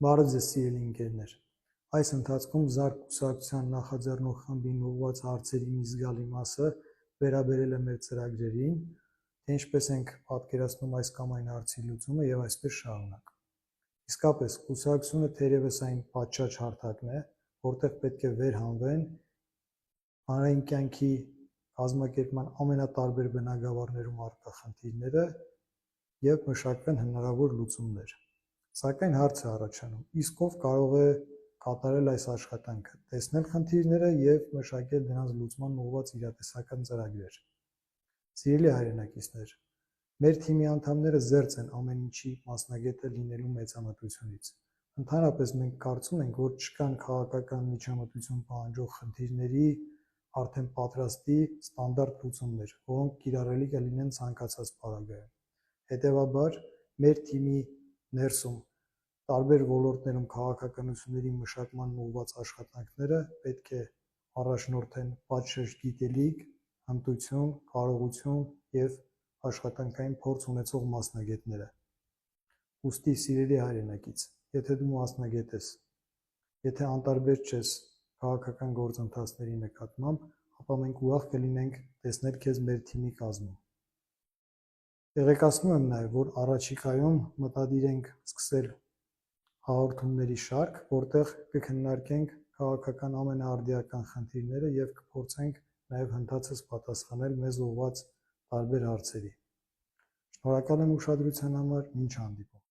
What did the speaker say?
Բարև ձեզ սիրելի ընկերներ, այս ընթացքում ԶԱՐԿ կուսակցության նախաձեռնող խմբին ուղղված հարցերի մի զգալի մասը վերաբերել է մեր ծրագրերին, թե ինչպես ենք պատկերացնում այս կամ այն հարցի լուծումը եւ այսպես շարունակ։ Իսկապես, կուսակցությունը թերևս այն պատշաճ հարթակն է, որտեղ պետք է վերհանվեն հանրային կյանքի կազմակերպման ամենատարբեր բնագավառներում առկա խնդիրները եւ մշակվեն հնարավոր լուծումներ։ Սակայն հարց է առաջանում, իսկ ով կարող է կատարել այս աշխատանքը, տեսնել խնդիրները եւ մշակել դրանց լուծման ուղղված իրատեսական ծրագրեր։ Սիրելի հայրենակիցներ, մեր թիմի անդամները զերծ են ամեն ինչի մասնագետը լինելու մեծամտությունից։ Ընդհանրապես մենք կարծում ենք, որ չկան քաղաքական միջամտություն պահանջող խնդիրների արդեն պատրաստի ստանդարտ լուծումներ, որոնք կիրառելի կլինեն ցանկացած պարագայում։ Հետևաբար, մեր թիմի ներսում տարբեր ոլորտներում քաղաքականությունների մշակման ուղղված աշխատանքները պետք է առաջնորդեն պատշաճ գիտելիք, հմտություն, կարողություն եւ աշխատանքային փորձ ունեցող մասնագետները։ Ուստի սիրելի հայրենակից, եթե դու մասնագետ ես, եթե անտարբեր չես քաղաքական գործընթացների նկատմամբ, ապա մենք ուրախ կլինենք տեսնել քեզ մեր թիմի կազմում։ Տեղեկացնում եմ նաև, որ առաջիկայում մտադիր ենք սկսել հաղորդումների շարք, որտեղ կքննարկենք քաղաքական ամենաարդիական խնդիրները եւ կփորձենք նաև հնդածս պատասխանել մեզ ուղղված տարբեր հարցերի։ Շնորհակալ եմ ուշադրության համար, մինչ հանդիպում։